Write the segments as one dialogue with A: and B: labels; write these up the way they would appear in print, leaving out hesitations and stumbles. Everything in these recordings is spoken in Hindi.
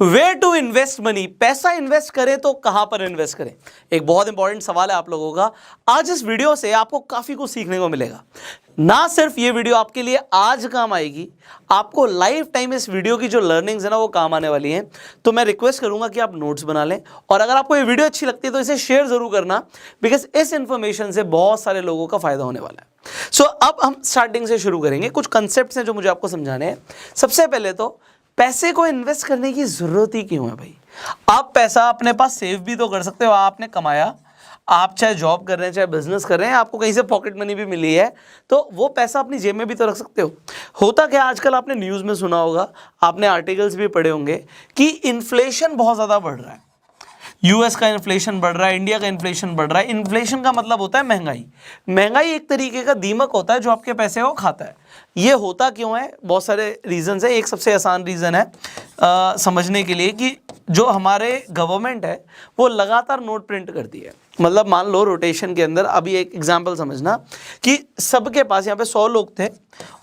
A: वे टू इन्वेस्ट मनी, पैसा इन्वेस्ट करें तो कहां पर इन्वेस्ट करें, एक बहुत इंपॉर्टेंट सवाल है आप लोगों का। आज इस वीडियो से आपको काफी कुछ सीखने को मिलेगा। ना सिर्फ ये वीडियो आपके लिए आज काम आएगी, आपको लाइफ टाइम इस वीडियो की जो लर्निंग्स है ना वो काम आने वाली हैं। तो मैं रिक्वेस्ट करूंगा कि आप नोट्स बना लें, और अगर आपको ये वीडियो अच्छी लगती है तो इसे शेयर जरूर करना, बिकॉज इस इंफॉर्मेशन से बहुत सारे लोगों का फायदा होने वाला है। सो अब हम स्टार्टिंग से शुरू करेंगे। कुछ कंसेप्ट्स हैं जो मुझे आपको समझाने हैं। सबसे पहले तो पैसे को इन्वेस्ट करने की जरूरत ही क्यों है भाई। आप पैसा अपने पास सेव भी तो कर सकते हो, आपने कमाया, आप चाहे जॉब कर रहे हैं चाहे बिजनेस कर रहे हैं, आपको कहीं से पॉकेट मनी भी मिली है तो वो पैसा अपनी जेब में भी तो रख सकते हो। होता क्या आजकल आपने न्यूज़ में सुना होगा, आपने आर्टिकल्स भी पढ़े होंगे कि इन्फ्लेशन बहुत ज़्यादा बढ़ रहा है। यूएस का इन्फ्लेशन बढ़ रहा है, इंडिया का इन्फ्लेशन बढ़ रहा है। इन्फ्लेशन का मतलब होता है महंगाई। महंगाई एक तरीके का दीमक होता है जो आपके पैसे को खाता है। ये होता क्यों है, बहुत सारे रीजंस है। एक सबसे आसान रीज़न है समझने के लिए कि जो हमारे गवर्नमेंट है वो लगातार नोट प्रिंट करती है। मतलब मान लो रोटेशन के अंदर, अभी एक एग्जांपल समझना कि सबके पास, यहाँ पे 100 लोग थे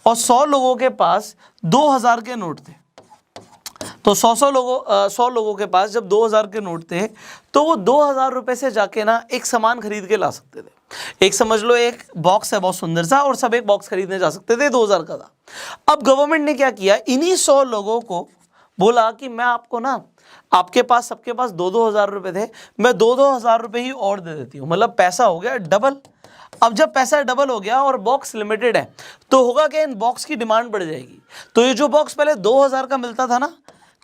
A: और 100 लोगों के पास 2000 के नोट थे। तो 100 लोगों के पास जब 2000 के नोट थे तो वो 2000 रुपए से जाके ना एक सामान खरीद के ला सकते थे। एक समझ लो एक बॉक्स है बहुत सुंदर सा, और सब एक बॉक्स खरीदने जा सकते थे, 2000 का था। अब गवर्नमेंट ने क्या किया, इन्हीं 100 लोगों को बोला कि मैं आपको ना, आपके पास सबके पास 2-2 हजार रुपए थे, मैं 2-2 हजार रुपए ही और दे देती हूँ। मतलब पैसा हो गया डबल। अब जब पैसा डबल हो गया और बॉक्स लिमिटेड है तो होगा क्या, इन बॉक्स की डिमांड बढ़ जाएगी। तो ये जो बॉक्स पहले 2000 का मिलता था ना,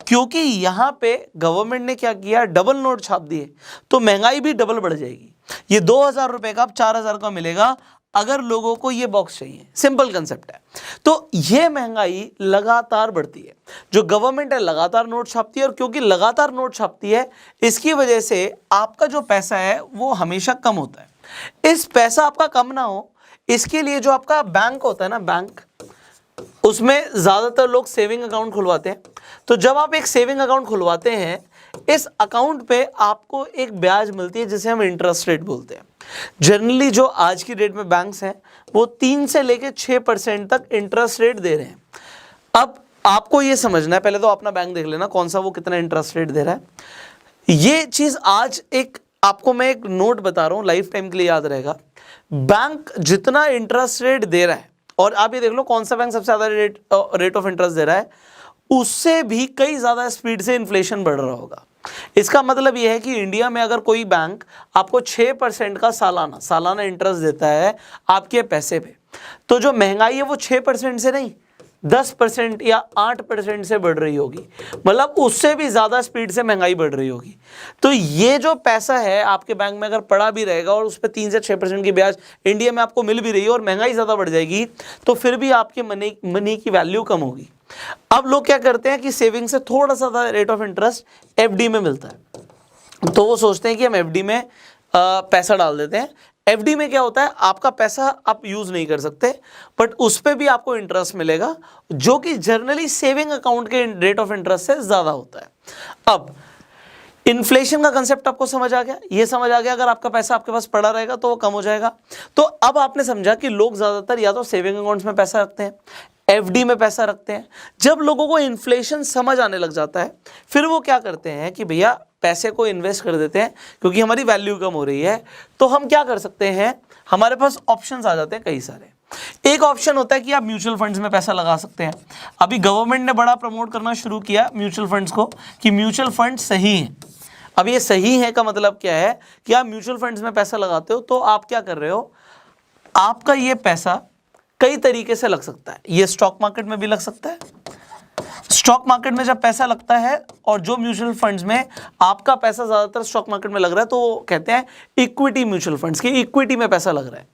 A: क्योंकि यहाँ पे गवर्नमेंट ने क्या किया, डबल नोट छाप दिए, तो महंगाई भी डबल बढ़ जाएगी। ये 2000 रुपए का अब 4000 का मिलेगा अगर लोगों को ये बॉक्स चाहिए। सिंपल कंसेप्ट है। तो ये महंगाई लगातार बढ़ती है। जो गवर्नमेंट है लगातार नोट छापती है, और क्योंकि लगातार नोट छापती है इसकी वजह से आपका जो पैसा है वो हमेशा कम होता है। इस पैसा आपका कम ना हो इसके लिए जो आपका बैंक होता है ना, बैंक, उसमें ज़्यादातर लोग सेविंग अकाउंट खुलवाते हैं। तो जब आप एक सेविंग अकाउंट खुलवाते हैं, इस अकाउंट पे आपको एक ब्याज मिलती है जिसे हम इंटरेस्ट रेट बोलते हैं। जनरली जो आज की डेट में बैंक्स हैं वो 3 से लेकर 6% तक इंटरेस्ट रेट दे रहे हैं। अब आपको ये समझना है, पहले तो अपना बैंक देख लेना कौन सा वो कितना इंटरेस्ट रेट दे रहा है। ये चीज़ आज एक आपको मैं एक नोट बता रहा हूँ, लाइफ टाइम के लिए याद रहेगा। बैंक जितना इंटरेस्ट रेट दे रहा है, और आप ये देख लो कौन सा बैंक सबसे ज़्यादा रेट ऑफ इंटरेस्ट दे रहा है, उससे भी कई ज़्यादा स्पीड से इन्फ्लेशन बढ़ रहा होगा। इसका मतलब यह है कि इंडिया में अगर कोई बैंक आपको 6% का सालाना इंटरेस्ट देता है आपके पैसे पे, तो जो महंगाई है वो 6% से नहीं 10% या 8% से बढ़ रही होगी। मतलब उससे भी ज़्यादा स्पीड से महंगाई बढ़ रही होगी। तो ये जो पैसा है आपके बैंक में अगर पड़ा भी रहेगा और उस पर 3 से 6% की ब्याज इंडिया में आपको मिल भी रही है और महंगाई ज़्यादा बढ़ जाएगी, तो फिर भी आपके मनी की वैल्यू कम होगी। अब लोग क्या करते हैं कि सेविंग से थोड़ा सा रेट ऑफ इंटरेस्ट एफडी में मिलता है, तो वो सोचते हैं कि हम एफडी में पैसा डाल देते हैं। एफडी में क्या होता है, आपका पैसा आप यूज नहीं कर सकते, बट उस पर भी आपको इंटरेस्ट मिलेगा जो कि जनरली सेविंग अकाउंट के रेट ऑफ इंटरेस्ट से ज्यादा होता है। अब इन्फ्लेशन का कंसेप्ट आपको समझ आ गया, ये समझ आ गया अगर आपका पैसा आपके पास पड़ा रहेगा तो वो कम हो जाएगा। तो अब आपने समझा कि लोग ज्यादातर या तो सेविंग अकाउंट्स में पैसा रखते हैं, एफडी में पैसा रखते हैं। जब लोगों को इन्फ्लेशन समझ आने लग जाता है, फिर वो क्या करते हैं कि भैया पैसे को इन्वेस्ट कर देते हैं, क्योंकि हमारी वैल्यू कम हो रही है। तो हम क्या कर सकते हैं, हमारे पास ऑप्शंस आ जाते हैं कई सारे। एक ऑप्शन होता है कि आप म्यूचुअल फंड्स में पैसा लगा सकते हैं। अभी गवर्नमेंट ने बड़ा प्रमोट करना शुरू किया म्यूचुअल फंड्स को कि म्यूचुअल फंड सही है। अब ये सही है का मतलब क्या है कि आप म्यूचुअल फंड्स में पैसा लगाते हो तो आप क्या कर रहे हो, आपका ये पैसा कई तरीके से लग सकता है। ये स्टॉक मार्केट में भी लग सकता है। स्टॉक मार्केट में जब पैसा लगता है, और जो म्यूचुअल फंड्स में आपका पैसा ज्यादातर स्टॉक मार्केट में लग रहा है तो वो कहते हैं इक्विटी म्यूचुअल फंड्स की, इक्विटी में पैसा लग रहा है।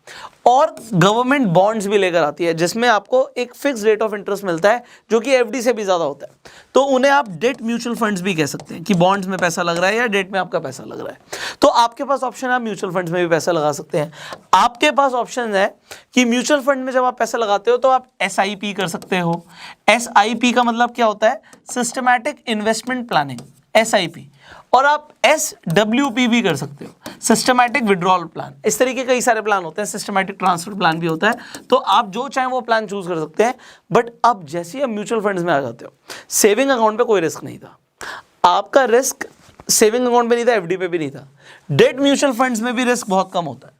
A: और गवर्नमेंट बॉन्ड्स भी लेकर आती है जिसमें आपको एक फिक्स रेट ऑफ इंटरेस्ट मिलता है जो कि एफडी से भी ज्यादा होता है। तो उन्हें आप डेट म्यूचुअल फंड्स भी कह सकते हैं कि बॉन्ड्स में पैसा लग रहा है या डेट में आपका पैसा लग रहा है। तो आपके पास ऑप्शन है, आप म्यूचुअल फंड्स में भी पैसा लगा सकते हैं। आपके पास ऑप्शन है कि म्यूचुअल फंड में जब आप पैसा लगाते हो तो आप एसआईपी कर सकते हो। एसआईपी का मतलब क्या होता है, सिस्टमैटिक इन्वेस्टमेंट प्लानिंग, एसआईपी। और आप एसडब्ल्यूपी भी कर सकते हो, सिस्टमैटिक विड्रॉल प्लान। इस तरीके कई सारे प्लान होते हैं, सिस्टमैटिक ट्रांसफर प्लान भी होता है। तो आप जो चाहें वो प्लान चूज कर सकते हैं। बट अब जैसे ही आप म्यूचुअल फंड्स में आ जाते हो, सेविंग अकाउंट पे कोई रिस्क नहीं था, आपका रिस्क सेविंग अकाउंट में नहीं था, एफडी पे भी नहीं था। डेट म्यूचुअल फंड्स में भी रिस्क बहुत कम होता है,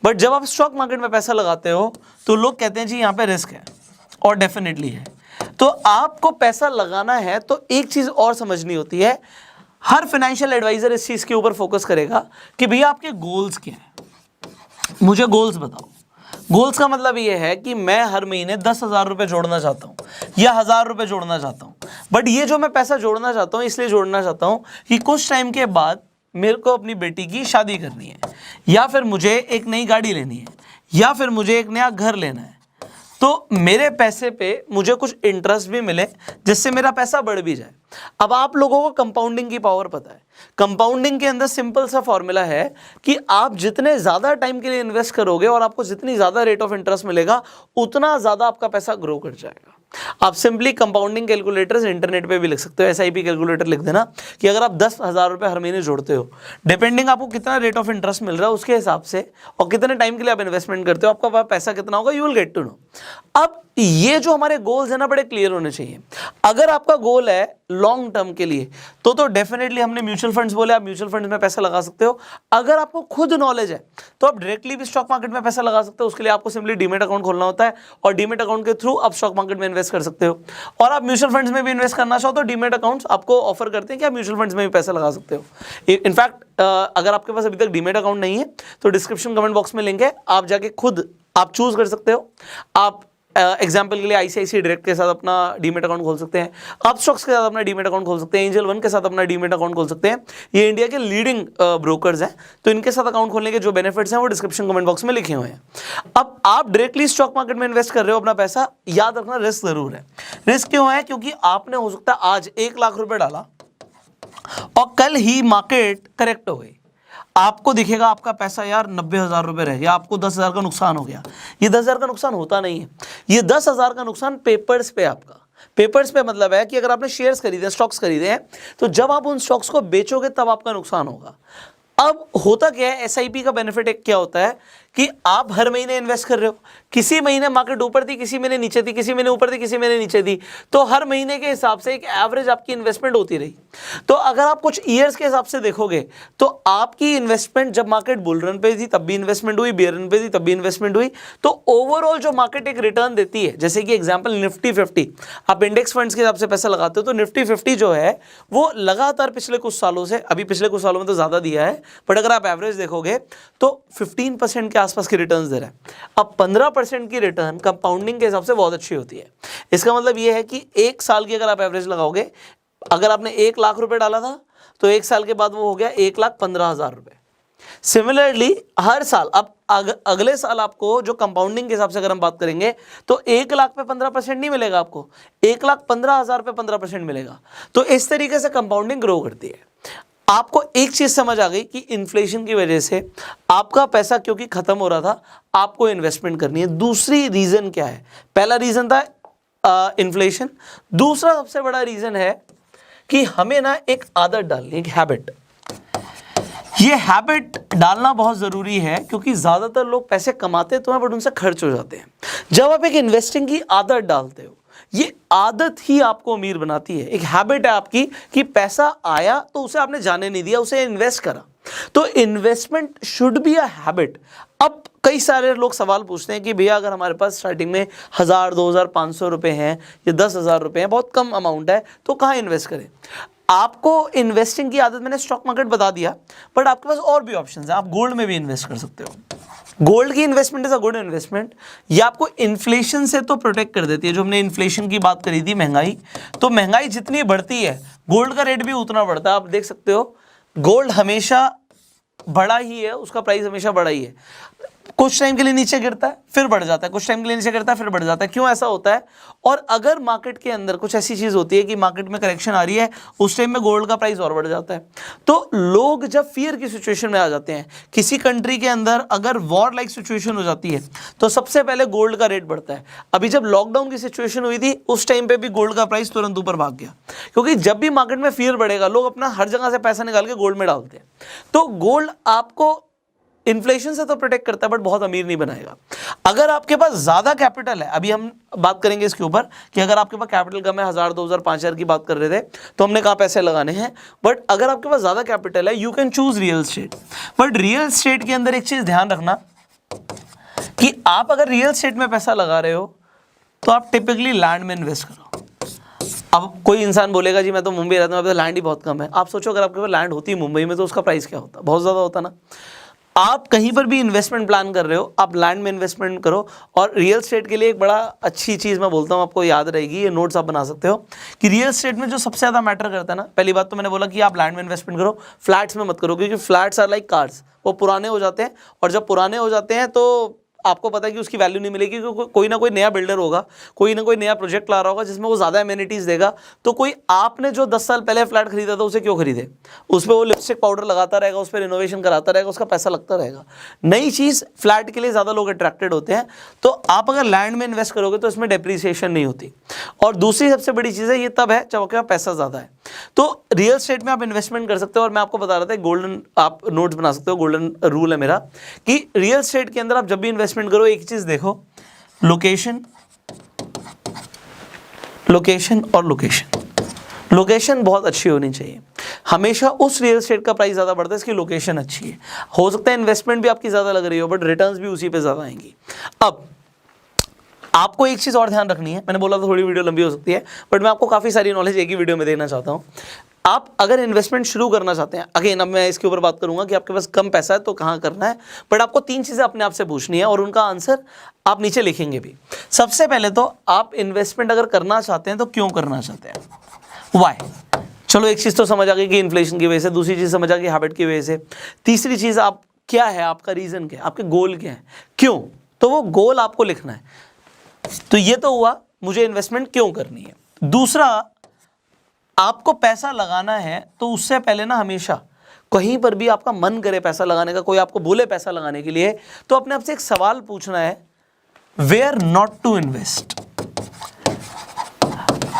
A: बट जब आप स्टॉक मार्केट में पैसा लगाते हो तो लोग कहते हैं जी यहाँ पे रिस्क है, और डेफिनेटली है। तो आपको पैसा लगाना है तो एक चीज और समझनी होती है, हर फाइनेंशियल एडवाइजर इस चीज के ऊपर फोकस करेगा कि भैया आपके गोल्स क्या है, मुझे गोल्स बताओ। गोल्स का मतलब ये है कि मैं हर महीने 10,000 रुपये जोड़ना चाहता हूँ या 1,000 रुपये जोड़ना चाहता हूँ, बट ये जो मैं पैसा जोड़ना चाहता हूँ इसलिए जोड़ना चाहता हूँ कि कुछ टाइम के बाद मेरे को अपनी बेटी की शादी करनी है, या फिर मुझे एक नई गाड़ी लेनी है, या फिर मुझे एक नया घर लेना है। तो मेरे पैसे पे मुझे कुछ इंटरेस्ट भी मिले जिससे मेरा पैसा बढ़ भी जाए। अब आप लोगों को कंपाउंडिंग की पावर पता है। कंपाउंडिंग के अंदर सिंपल सा फॉर्मूला है कि आप जितने ज़्यादा टाइम के लिए इन्वेस्ट करोगे और आपको जितनी ज़्यादा रेट ऑफ इंटरेस्ट मिलेगा उतना ज़्यादा आपका पैसा ग्रो कर जाएगा। आप सिंपली कंपाउंडिंग कैलकुलेटर्स इंटरनेट पे भी लिख सकते हो, एसआईपी कैलकुलेटर लिख देना कि अगर आप 10,000 रुपये हर महीने जोड़ते हो, डिपेंडिंग आपको कितना रेट ऑफ इंटरेस्ट मिल रहा है उसके हिसाब से और कितने टाइम के लिए आप इन्वेस्टमेंट करते हो, आपका पैसा कितना होगा, you will get to know. अब ये जो हमारे गोल्स है ना बड़े क्लियर होने चाहिए। अगर आपका गोल है लॉन्ग टर्म के लिए तो डेफिनेटली हमने म्यूचुअल फंड्स बोले, आप म्यूचुअल फंड्स में पैसा लगा सकते हो। अगर आपको खुद नॉलेज है तो आप डायरेक्टली भी स्टॉक मार्केट में पैसा लगा सकते हो। उसके लिए आपको सिंपली डीमेट अकाउंट खोलना होता है और डीमेट अकाउंट के थ्रू आप स्टॉक मार्केट में इन्वेस्ट कर सकते हो। और आप म्यूचुअल फंड्स में भी इन्वेस्ट करना चाहो तो डीमेट अकाउंट्स आपको ऑफर करते हैं कि आप म्यूचुअल फंड्स में भी पैसा लगा सकते हो। इनफैक्ट अगर आपके पास अभी तक डीमेट अकाउंट नहीं है तो डिस्क्रिप्शन कमेंट बॉक्स में लिंक है, आप जाके खुद आप चूज कर सकते हो। आप एग्जाम्पल के लिए आईसीआईसीआई डायरेक्ट के साथ अपना डीमेट अकाउंट खोल सकते हैं, आप स्टॉक्स के साथ अपना डीमेट अकाउंट खोल सकते हैं, एंजल वन के साथ अपना डीमेट अकाउंट खोल सकते हैं। ये इंडिया के लीडिंग ब्रोकर्स हैं, तो इनके साथ अकाउंट खोलने के जो बेनिफिट्स हैं वो डिस्क्रिप्शन कमेंट बॉक्स में लिखे हुए हैं। अब आप डायरेक्टली स्टॉक मार्केट में इन्वेस्ट कर रहे हो अपना पैसा, याद रखना रिस्क जरूर है। रिस्क क्यों है? क्योंकि आपने हो सकता है आज 1 लाख रुपए डाला और कल ही मार्केट करेक्ट हो गई, आपको दिखेगा आपका पैसा यार 90,000 रुपये रह गया, आपको 10,000 का नुकसान हो गया। ये 10,000 का नुकसान होता नहीं है, ये 10,000 का नुकसान पेपर्स पे आपका। पेपर्स पे मतलब है कि अगर आपने शेयर्स खरीदे, स्टॉक्स खरीदे हैं, तो जब आप उन स्टॉक्स को बेचोगे तब आपका नुकसान होगा। अब होता क्या है, एसआईपी का बेनिफिट एक क्या होता है कि आप हर महीने इन्वेस्ट कर रहे हो, किसी महीने मार्केट ऊपर थी, किसी महीने नीचे थी, किसी महीने ऊपर थी, किसी महीने नीचे थी, तो हर महीने के हिसाब से एक एवरेज आपकी इन्वेस्टमेंट होती रही। तो अगर आप कुछ ईयर्स के हिसाब से देखोगे तो आपकी इन्वेस्टमेंट जब मार्केट बुल रन पे थी तब भी इन्वेस्टमेंट हुई, बेयर रन पे थी तब भी इन्वेस्टमेंट हुई, तो ओवरऑल जो मार्केट एक रिटर्न देती है, जैसे कि एग्जाम्पल निफ्टी 50, आप इंडेक्स फंड्स के हिसाब से पैसा लगाते हो तो निफ्टी 50 जो है वो लगातार पिछले कुछ सालों से, अभी पिछले कुछ सालों में तो ज़्यादा दिया है, बट अगर आप एवरेज देखोगे तो 15% के आसपास की रिटर्न्स दे रहा है। अब 15% की रिटर्न कंपाउंडिंग के हिसाब से बहुत अच्छी होती है। इसका मतलब ये है कि 1 साल की अगर आप एवरेज लगाओगे, अगर आपने 1 लाख रुपए डाला था तो 1 साल के बाद वो हो गया 1,15,000 रुपए। सिमिलरली हर साल, अब अगले साल आपको जो कंपाउंडिंग के हिसाब से अगर हम बात करेंगे तो 1 लाख पे 15% नहीं मिलेगा, आपको 1,15,000 पे 15% मिलेगा। तो इस तरीके से कंपाउंडिंग ग्रो करती है। आपको एक चीज समझ आ गई कि इन्फ्लेशन की वजह से आपका पैसा क्योंकि खत्म हो रहा था, आपको इन्वेस्टमेंट करनी है। दूसरी रीजन क्या है? पहला रीजन था इन्फ्लेशन, दूसरा सबसे बड़ा रीजन है कि हमें ना एक आदत डालनी, एक हैबिट। ये हैबिट डालना बहुत जरूरी है क्योंकि ज्यादातर लोग पैसे कमाते तो हैं बट उनसे खर्च हो जाते हैं। जब आप एक इन्वेस्टिंग की आदत डालते हो, ये आदत ही आपको अमीर बनाती है। एक हैबिट है आपकी कि पैसा आया तो उसे आपने जाने नहीं दिया, उसे इन्वेस्ट करा। तो investment should be a habit. अब कई सारे लोग सवाल पूछते हैं कि भैया अगर हमारे पास स्टार्टिंग में 1,000, 2,000, 500 रुपए हैं या 10,000 रुपए हैं, बहुत कम अमाउंट है, तो कहाँ इन्वेस्ट करें? आपको इन्वेस्टिंग की आदत मैंने स्टॉक मार्केट बता दिया, बट आपके पास और भी ऑप्शंस हैं। आप गोल्ड में भी इन्वेस्ट कर सकते हो। गोल्ड की investment is a good investment. ये आपको इन्फ्लेशन से तो प्रोटेक्ट कर देती है। जो हमने इन्फ्लेशन की बात करी थी, महंगाई, तो महंगाई जितनी बढ़ती है गोल्ड का रेट भी उतना बढ़ता है। आप देख सकते हो गोल्ड हमेशा बढ़ा ही है, उसका प्राइस हमेशा बढ़ा ही है। कुछ टाइम के लिए नीचे गिरता है फिर बढ़ जाता है, कुछ टाइम के लिए नीचे गिरता है फिर बढ़ जाता है। क्यों ऐसा होता है? और अगर मार्केट के अंदर कुछ ऐसी चीज होती है कि मार्केट में करेक्शन आ रही है, उस टाइम में गोल्ड का प्राइस और बढ़ जाता है। तो लोग जब फियर की सिचुएशन में आ जाते हैं, किसी कंट्री के अंदर अगर वॉर लाइक सिचुएशन हो जाती है, तो सबसे पहले गोल्ड का रेट बढ़ता है। अभी जब लॉकडाउन की सिचुएशन हुई थी उस टाइम पे भी गोल्ड का प्राइस तुरंत ऊपर भाग गया, क्योंकि जब भी मार्केट में फियर बढ़ेगा लोग अपना हर जगह से पैसा निकाल के गोल्ड में डालते हैं। तो गोल्ड आपको इन्फ्लेशन से तो प्रोटेक्ट करता है बट बहुत अमीर नहीं बनाएगा। अगर आपके पास ज़्यादा कैपिटल है, अभी हम बात करेंगे इसके ऊपर कि अगर आपके पास कैपिटल कम है, 1000, 2000, 5000 की बात कर रहे थे तो हमने कहा पैसे लगाने हैं, बट अगर आपके पास ज़्यादा कैपिटल है you can choose real estate. But real estate के अंदर एक चीज़ ध्यान रखना कि आप अगर रियल एस्टेट में पैसा लगा रहे हो तो आप टिपिकली लैंड में इन्वेस्ट करो। अब कोई इंसान बोलेगा जी मैं तो मुंबई रहता हूँ, मेरे पास लैंड ही बहुत कम है। आप सोचो अगर आपके पास लैंड होती मुंबई में तो उसका प्राइस क्या होता, बहुत ज़्यादा होता ना। आप कहीं पर भी इन्वेस्टमेंट प्लान कर रहे हो, आप लैंड में इन्वेस्टमेंट करो। और रियल एस्टेट के लिए एक बड़ा अच्छी चीज़ मैं बोलता हूँ, आपको याद रहेगी, ये नोट्स आप बना सकते हो कि रियल एस्टेट में जो सबसे ज़्यादा मैटर करता है ना, पहली बात तो मैंने बोला कि आप लैंड में इन्वेस्टमेंट करो, फ्लैट्स में मत करो, क्योंकि फ्लैट्स आर लाइक कार्स, वो पुराने हो जाते हैं और जब पुराने हो जाते हैं तो आपको पता है कि उसकी वैल्यू नहीं मिलेगी, क्योंकि कोई ना कोई नया बिल्डर होगा, कोई ना कोई नया प्रोजेक्ट ला रहा होगा जिसमें वो ज़्यादा एमिनिटीज़ देगा। तो कोई आपने जो 10 साल पहले फ्लैट खरीदा था उसे क्यों खरीदे, उस पर वो लिपस्टिक पाउडर लगाता रहेगा, उस पर रिनोवेशन कराता रहेगा, उसका पैसा लगता रहेगा। नई चीज़ फ्लैट के लिए ज़्यादा लोग अट्रैक्टेड होते हैं। तो आप अगर लैंड में इन्वेस्ट करोगे तो इसमें डेप्रीसिएशन नहीं होती। और दूसरी सबसे बड़ी चीज़ है, ये तब है जब आपके पास पैसा ज़्यादा है। तो रियल एस्टेट में आप इन्वेस्टमेंट कर सकते हो। और मैं आपको बता रहा था गोल्डन, आप नोट्स बना सकते हो, गोल्डन रूल है मेरा कि रियल एस्टेट के अंदर आप जब भी इन्वेस्टमेंट करो एक चीज़ देखो, लोकेशन, लोकेशन और लोकेशन। लोकेशन बहुत अच्छी होनी चाहिए। हमेशा उस रियल एस्टेट का प्राइस ज़्यादा बढ़ता है इसकी लोकेशन अच्छी है। हो सकता है इन्वेस्टमेंट भी आपकी ज़्यादा लग रही हो बट रिटर्न्स भी उसी पे ज़्यादा आएंगी। अब आपको एक चीज़ और ध्यान रखनी है, मैंने बोला था थोड़ी वीडियो लंबी हो सकती है बट मैं आपको काफ़ी सारी नॉलेज एक ही वीडियो में देना चाहता हूँ। आप अगर इन्वेस्टमेंट शुरू करना चाहते हैं, अगेन अब मैं इसके ऊपर बात करूंगा कि आपके पास कम पैसा है तो कहाँ करना है, बट आपको 3 चीज़ें अपने आप से पूछनी है और उनका आंसर आप नीचे लिखेंगे भी। सबसे पहले तो आप इन्वेस्टमेंट अगर करना चाहते हैं तो क्यों करना चाहते हैं, वाई। चलो एक चीज़ तो समझ आ गई कि इन्फ्लेशन की वजह से, दूसरी चीज़ समझ आ गई हैबिट की वजह से, तीसरी चीज़ आप क्या है, आपका रीज़न क्या है, आपके गोल क्या है, क्यों, तो वो गोल आपको लिखना है। तो ये तो हुआ मुझे इन्वेस्टमेंट क्यों करनी है। दूसरा, आपको पैसा लगाना है तो उससे पहले ना हमेशा कहीं पर भी आपका मन करे पैसा लगाने का, कोई आपको बोले पैसा लगाने के लिए, तो अपने आप से एक सवाल पूछना है, वेयर नॉट टू इन्वेस्ट।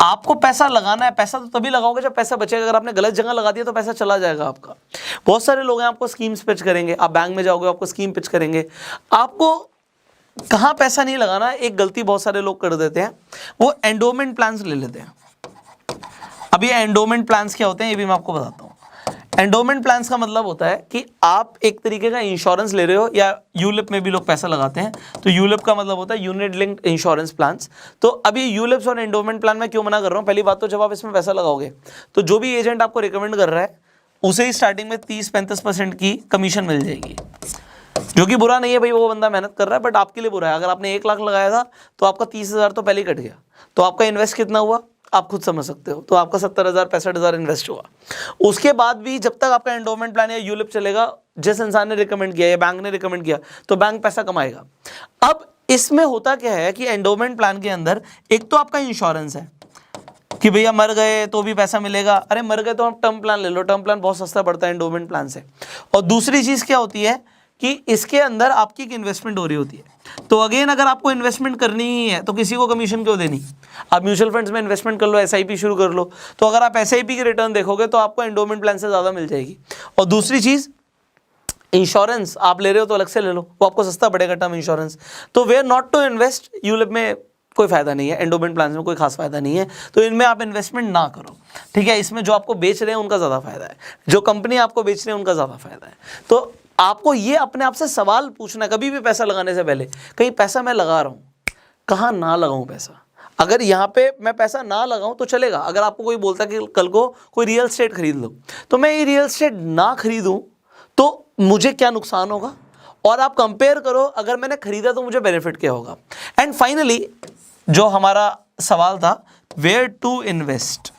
A: आपको पैसा लगाना है, पैसा तो तभी लगाओगे जब पैसा बचेगा। अगर आपने गलत जगह लगा दिया तो पैसा चला जाएगा आपका। बहुत सारे लोग हैं आपको स्कीम्स पिच करेंगे, आप बैंक में जाओगे आपको स्कीम पिच करेंगे, आपको कहाँ पैसा नहीं लगाना। एक गलती बहुत सारे लोग कर देते हैं, वो एंडोमेंट प्लान्स ले लेते हैं। अब ये एंडोमेंट प्लान्स क्या होते हैं ये भी मैं आपको बताता हूँ। एंडोमेंट प्लान्स का मतलब होता है कि आप एक तरीके का इंश्योरेंस ले रहे हो, या यूलिप में भी लोग पैसा लगाते हैं, तो यूलिप का मतलब होता है यूनिट लिंक्ड इंश्योरेंस प्लान्स। तो अभी यूलिप्स और एंडोमेंट प्लान में क्यों मना कर रहा हूँ, पहली बात तो जब आप इसमें पैसा लगाओगे तो जो भी एजेंट आपको रिकमेंड कर रहा है उसे ही स्टार्टिंग में 30-35% की कमीशन मिल जाएगी, जो कि बुरा नहीं है भाई, वो बंदा मेहनत कर रहा है, बट आपके लिए बुरा है। अगर आपने 1 लाख लगाया था तो आपका 30,000 तो पहले ही कट गया, तो आपका इन्वेस्ट कितना हुआ आप खुद समझ सकते हो। तो आपका 70,000 65,000 इन्वेस्ट हुआ। उसके बाद भी जब तक आपका एंडोमेंट प्लान या यूलिप चलेगा, जिस इंसान ने रिकमेंड किया या बैंक ने रिकमेंड किया, तो बैंक पैसा कमाएगा। अब इसमें होता क्या है कि एंडोमेंट प्लान के अंदर एक तो आपका इंश्योरेंस है कि भैया मर गए तो भी पैसा मिलेगा। अरे मर गए तो हम टर्म प्लान ले लो, टर्म प्लान बहुत सस्ता पड़ता है एंडोमेंट प्लान से। और दूसरी चीज़ क्या होती है कि इसके अंदर आपकी एक इन्वेस्टमेंट हो रही होती है। तो अगेन अगर आपको इन्वेस्टमेंट करनी ही है तो किसी को कमीशन क्यों देनी, आप म्यूचुअल फंड्स में इन्वेस्टमेंट कर लो, एसआईपी शुरू कर लो। तो अगर आप एसआईपी की रिटर्न देखोगे तो आपको एंडोमेंट प्लान से ज़्यादा मिल जाएगी। और दूसरी चीज़, इंश्योरेंस आप ले रहे हो तो अलग से ले लो, वो आपको सस्ता पड़ेगा टर्म इंश्योरेंस। तो where not to invest, ULIP में कोई फायदा नहीं है, एंडोमेंट प्लान में कोई खास फायदा नहीं है, तो इनमें आप इन्वेस्टमेंट ना करो, ठीक है। इसमें जो आपको बेच रहे हैं उनका ज़्यादा फायदा है, जो कंपनी आपको बेच रहे हैं उनका ज़्यादा फायदा है। तो आपको ये अपने आप से सवाल पूछना है कभी भी पैसा लगाने से पहले, कहीं पैसा मैं लगा रहा हूँ, कहाँ ना लगाऊँ पैसा। अगर यहाँ पे मैं पैसा ना लगाऊँ तो चलेगा। अगर आपको कोई बोलता है कि कल को कोई रियल एस्टेट खरीद लो, तो मैं ये रियल एस्टेट ना खरीदूँ तो मुझे क्या नुकसान होगा, और आप कंपेयर करो अगर मैंने खरीदा तो मुझे बेनिफिट क्या होगा। एंड फाइनली जो हमारा सवाल था, वेयर टू इन्वेस्ट।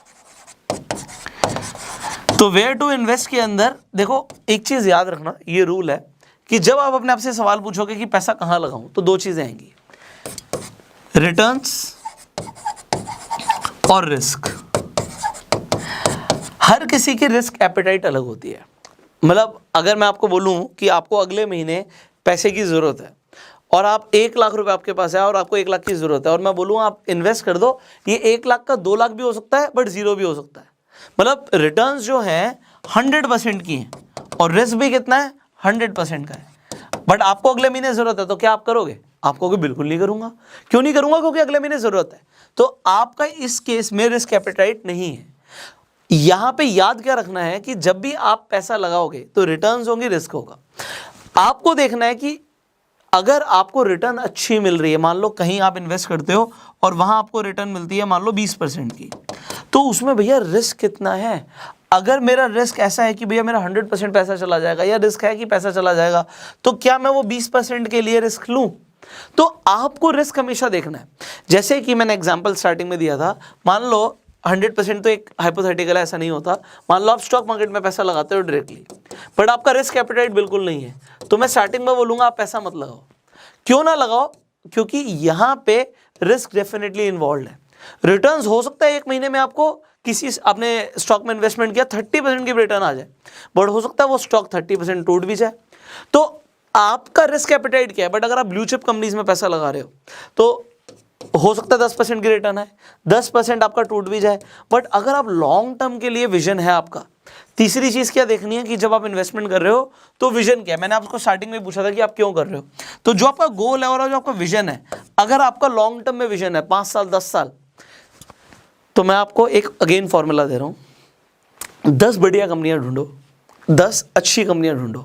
A: तो वेयर टू इन्वेस्ट के अंदर देखो एक चीज़ याद रखना, ये रूल है कि जब आप अपने आप से सवाल पूछोगे कि पैसा कहाँ लगाऊं, तो 2 चीज़ें आएंगी, रिटर्न्स और रिस्क। हर किसी की रिस्क एपेटाइट अलग होती है। मतलब अगर मैं आपको बोलूं कि आपको अगले महीने पैसे की ज़रूरत है और आप 1 लाख रुपए आपके पास है और आपको 1 लाख की ज़रूरत है, और मैं बोलूँ आप इन्वेस्ट कर दो, ये 1 लाख का 2 लाख भी हो सकता है बट 0 भी हो सकता है। मतलब रिटर्न्स जो हैं 100% की हैं और रिस्क भी कितना है 100% का है। बट आपको अगले महीने जरूरत है तो क्या आप करोगे? आप कहोगे बिल्कुल नहीं करूंगा। क्यों नहीं करूंगा? क्योंकि अगले महीने जरूरत है। तो आपका इस केस में रिस्क एपेटाइट नहीं है। यहां पे याद क्या रखना है कि जब भी आप पैसा लगाओगे तो रिटर्न्स होंगे, रिस्क होगा। आपको देखना है कि अगर आपको रिटर्न अच्छी मिल रही है, मान लो कहीं आप इन्वेस्ट करते हो और वहां आपको रिटर्न मिलती है मान लो 20% की, तो उसमें भैया रिस्क कितना है? अगर मेरा रिस्क ऐसा है कि भैया मेरा 100% पैसा चला जाएगा, या रिस्क है कि पैसा चला जाएगा, तो क्या मैं वो 20% के लिए रिस्क लूं? तो आपको रिस्क हमेशा देखना है। जैसे कि मैंने एग्जांपल स्टार्टिंग में दिया था, मान लो 100% तो एक हाइपोथेटिकल है, ऐसा नहीं होता। मान लो आप स्टॉक मार्केट में पैसा लगाते हो डायरेक्टली, बट आपका रिस्क एपेटाइट बिल्कुल नहीं है, तो मैं स्टार्टिंग में बोलूंगा आप पैसा मत लगाओ। क्यों ना लगाओ? क्योंकि यहां पे रिस्क डेफिनेटली इन्वॉल्व है। रिटर्न्स हो सकता है एक महीने में आपको किसी आपने स्टॉक में इन्वेस्टमेंट किया 30% की रिटर्न आ जाए, बट हो सकता है वो स्टॉक 30% टूट भी जाए। तो आपका रिस्क एपेटाइट क्या है? बट अगर आप ब्लू चिप कंपनीज में पैसा लगा रहे हो तो हो सकता है 10% की रिटर्न है, 10% आपका टूट भी जाए। बट अगर आप लॉन्ग टर्म के लिए विजन है आपका, तीसरी चीज क्या देखनी है कि जब आप इन्वेस्टमेंट कर रहे हो तो विजन क्या है। मैंने आपको स्टार्टिंग में पूछा था कि आप क्यों कर रहे हो, तो जो आपका गोल है और जो आपका विजन है, अगर आपका लॉन्ग टर्म में विजन है 5 साल 10 साल, तो मैं आपको एक अगेन फॉर्मूला दे रहा हूं, 10 बढ़िया कंपनियां ढूंढो, 10 अच्छी कंपनियां ढूंढो,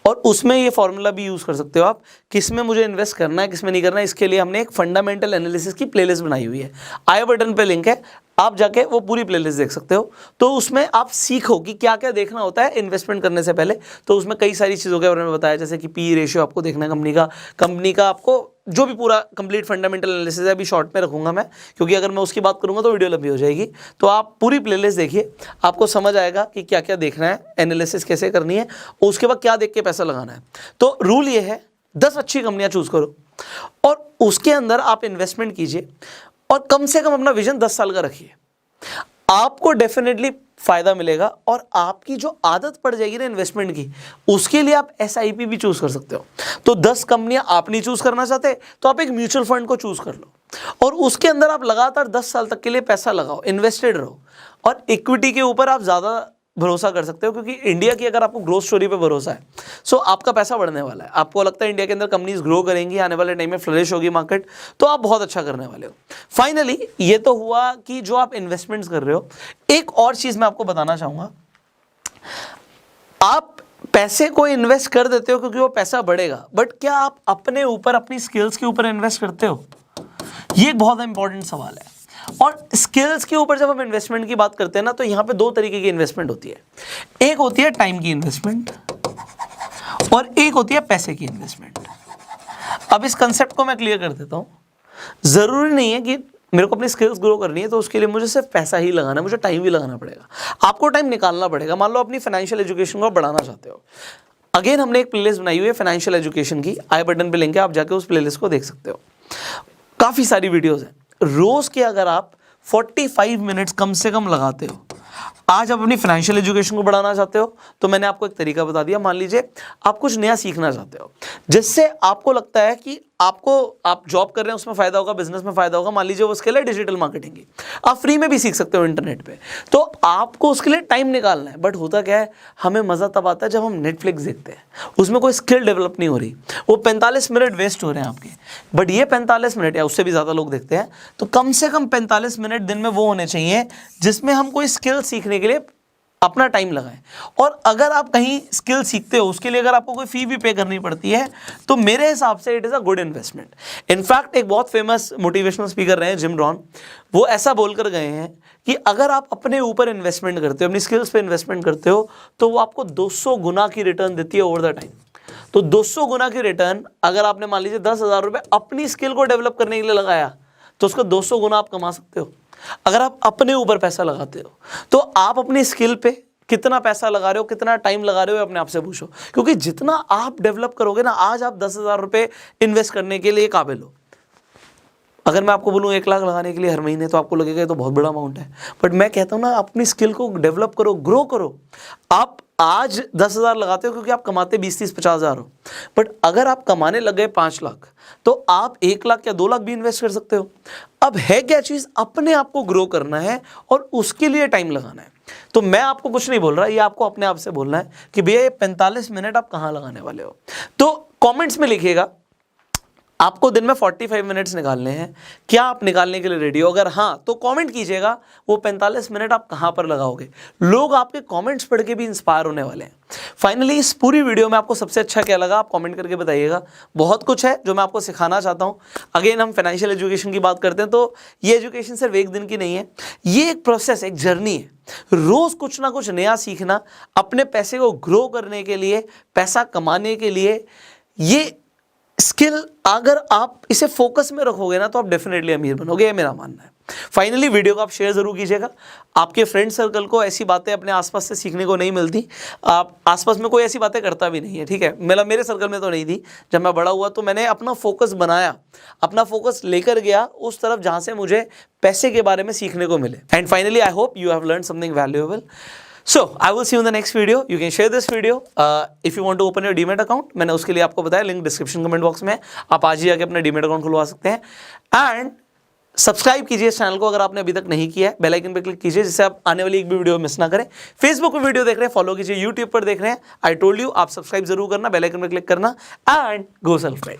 A: और उसमें ये फॉर्मूला भी यूज कर सकते हो आप, किसमें मुझे इन्वेस्ट करना है किसमें नहीं करना है। इसके लिए हमने एक फंडामेंटल एनालिसिस की प्लेलिस्ट बनाई हुई है, आई बटन पे लिंक है, आप जाके वो पूरी प्लेलिस्ट देख सकते हो। तो उसमें आप सीखो कि क्या क्या देखना होता है इन्वेस्टमेंट करने से पहले। तो उसमें कई सारी चीज़ों के बारे में बताया, जैसे कि पी रेशियो आपको देखना है कंपनी का आपको जो भी पूरा कंप्लीट फंडामेंटल एनालिसिस है, अभी शॉर्ट में रखूंगा मैं, क्योंकि अगर मैं उसकी बात करूंगा तो वीडियो लंबी हो जाएगी। तो आप पूरी प्लेलिस्ट देखिए, आपको समझ आएगा कि क्या क्या देखना है, एनालिसिस कैसे करनी है, और उसके बाद क्या देख के पैसा लगाना है। तो रूल ये है, 10 अच्छी कंपनियां चूज करो और उसके अंदर आप इन्वेस्टमेंट कीजिए, और कम से कम अपना विजन 10 साल का रखिए। आपको डेफिनेटली फायदा मिलेगा, और आपकी जो आदत पड़ जाएगी ना इन्वेस्टमेंट की, उसके लिए आप SIP भी चूज कर सकते हो। तो 10 कंपनियां आप नहीं चूज करना चाहते तो आप एक म्यूचुअल फंड को चूज कर लो, और उसके अंदर आप लगातार 10 साल तक के लिए पैसा लगाओ, इन्वेस्टेड रहो। और इक्विटी के ऊपर आप ज्यादा भरोसा कर सकते हो, क्योंकि इंडिया की अगर आपको ग्रोथ स्टोरी पे भरोसा है, सो आपका पैसा बढ़ने वाला है। आपको लगता है इंडिया के अंदर कंपनीज ग्रो करेंगी, आने वाले टाइम में फ्लरिश होगी मार्केट, तो आप बहुत अच्छा करने वाले हो। फाइनली ये तो हुआ कि जो आप इन्वेस्टमेंट्स कर रहे हो। एक और चीज मैं आपको बताना चाहूंगा, आप पैसे को इन्वेस्ट कर देते हो क्योंकि वो पैसा बढ़ेगा, बट क्या आप अपने ऊपर, अपनी स्किल्स के ऊपर इन्वेस्ट करते हो? ये एक बहुत इंपॉर्टेंट सवाल है। और स्किल्स के ऊपर जब हम इन्वेस्टमेंट की बात करते हैं ना, तो यहां पे 2 तरीके की इन्वेस्टमेंट होती है। एक होती है टाइम की इन्वेस्टमेंट, और एक होती है पैसे की इन्वेस्टमेंट। अब इस कंसेप्ट को मैं क्लियर कर देता हूं। जरूरी नहीं है कि मेरे को अपनी स्किल्स ग्रो करनी है तो उसके लिए मुझे सिर्फ पैसा ही लगाना है, मुझे टाइम भी लगाना पड़ेगा, आपको टाइम निकालना पड़ेगा। मान लो अपनी फाइनेंशियल एजुकेशन को बढ़ाना चाहते हो, अगेन हमने एक प्लेलिस्ट बनाई हुई है फाइनेंशियल एजुकेशन की, आई बटन पे लिंक है, आप जाके उस प्लेलिस्ट को देख सकते हो। काफी सारी वीडियोस हैं, रोज के अगर आप 45 मिनट्स कम से कम लगाते हो, आज आप अपनी फाइनेंशियल एजुकेशन को बढ़ाना चाहते हो, तो मैंने आपको एक तरीका बता दिया। मान लीजिए आप कुछ नया सीखना चाहते हो, जिससे आपको लगता है कि आप जॉब कर रहे हैं उसमें फायदा होगा, बिजनेस में फायदा होगा। मान लीजिए वो स्किल है डिजिटल मार्केटिंग की, आप फ्री में भी सीख सकते हो इंटरनेट पे, तो आपको उसके लिए टाइम निकालना है। बट होता क्या है, हमें मजा तब आता है जब हम नेटफ्लिक्स देखते हैं, उसमें कोई स्किल डेवलप नहीं हो रही, वो 45 मिनट वेस्ट हो रहे हैं आपके। बट ये 45 मिनट या उससे भी ज्यादा लोग देखते हैं, तो कम से कम 45 मिनट दिन में वो होने चाहिए जिसमें हम कोई स्किल सीखने के लिए अपना टाइम लगाएं। और अगर आप कहीं स्किल सीखते हो, उसके लिए अगर आपको कोई फी भी पे करनी पड़ती है, तो मेरे हिसाब से it is a good investment. In fact एक बहुत फेमस मोटिवेशनल स्पीकर रहे हैं जिम रॉन, वो ऐसा बोलकर गए हैं कि अगर आप अपने ऊपर इन्वेस्टमेंट करते हो, अपनी स्किल्स पे इन्वेस्टमेंट करते हो, तो वो आपको 200 गुना की रिटर्न देती है ओवर द टाइम। तो 200 गुना की रिटर्न, अगर आपने मान लीजिए 10,000 रुपये अपनी स्किल को डेवलप करने के लिए लगाया, तो उसका 200 गुना आप कमा सकते हो। अगर आप अपने ऊपर पैसा लगाते हो, तो आप अपनी स्किल पे कितना पैसा लगा रहे हो, कितना टाइम लगा रहे हो, अपने आप से पूछो। क्योंकि जितना आप डेवलप करोगे ना, आज आप 10,000 रुपये इन्वेस्ट करने के लिए काबिल हो। अगर मैं आपको बोलूँ 1 लाख लगाने के लिए हर महीने, तो आपको लगेगा ये तो बहुत बड़ा अमाउंट है। बट मैं कहता हूँ ना, अपनी स्किल को डेवलप करो, ग्रो करो। आप आज 10,000 लगाते हो क्योंकि आप कमाते 20-30, 50,000 हो, बट अगर आप कमाने लग गए 5 लाख, तो आप 1 लाख या 2 लाख भी इन्वेस्ट कर सकते हो। अब है क्या चीज़, अपने आप को ग्रो करना है और उसके लिए टाइम लगाना है। तो मैं आपको कुछ नहीं बोल रहा, ये आपको अपने आप से बोलना है कि भैया ये 45 मिनट आप कहाँ लगाने वाले हो। तो कमेंट्स में लिखिएगा आपको दिन में 45 मिनट्स निकालने हैं, क्या आप निकालने के लिए रेडी हो? अगर हाँ तो कमेंट कीजिएगा वो 45 मिनट आप कहाँ पर लगाओगे। लोग आपके कमेंट्स पढ़ के भी इंस्पायर होने वाले हैं। फाइनली इस पूरी वीडियो में आपको सबसे अच्छा क्या लगा आप कमेंट करके बताइएगा। बहुत कुछ है जो मैं आपको सिखाना चाहता हूँ। अगेन हम फाइनेंशियल एजुकेशन की बात करते हैं तो ये एजुकेशन सिर्फ एक दिन की नहीं है, ये एक प्रोसेस, एक जर्नी है। रोज कुछ ना कुछ नया सीखना, अपने पैसे को ग्रो करने के लिए, पैसा कमाने के लिए, ये स्किल अगर आप इसे फोकस में रखोगे ना तो आप डेफिनेटली अमीर बनोगे, ये मेरा मानना है। फाइनली वीडियो को आप शेयर जरूर कीजिएगा। आपके फ्रेंड सर्कल को ऐसी बातें अपने आसपास से सीखने को नहीं मिलती। आप आसपास में कोई ऐसी बातें करता भी नहीं है, ठीक है। मेरे सर्कल में तो नहीं थी। जब मैं बड़ा हुआ तो मैंने अपना फोकस बनाया, अपना फोकस लेकर गया उस तरफ जहां से मुझे पैसे के बारे में सीखने को मिले। And finally I hope you have learn something valuable. So, I will see you in the next video. You can share this video. If you want to open your Demat account, मैंने उसके लिए आपको बताया, लिंक डिस्क्रिप्शन कमेंट बॉक्स में है। आप आज ही आके अपना Demat अकाउंट खुलवा सकते हैं। एंड सब्सक्राइब कीजिए इस चैनल को अगर आपने अभी तक नहीं किया है। बेल आइकन पे क्लिक कीजिए जिससे आप आने वाली एक भी वीडियो मिस ना करें। फेसबुक पे वीडियो देख रहे हैं फॉलो कीजिए, यूट्यूब पर देख रहे हैं आई टोल्ड यू आप सब्सक्राइब जरूर करना, बेल आइकन पे क्लिक करना एंड गो सेल्फ मेड।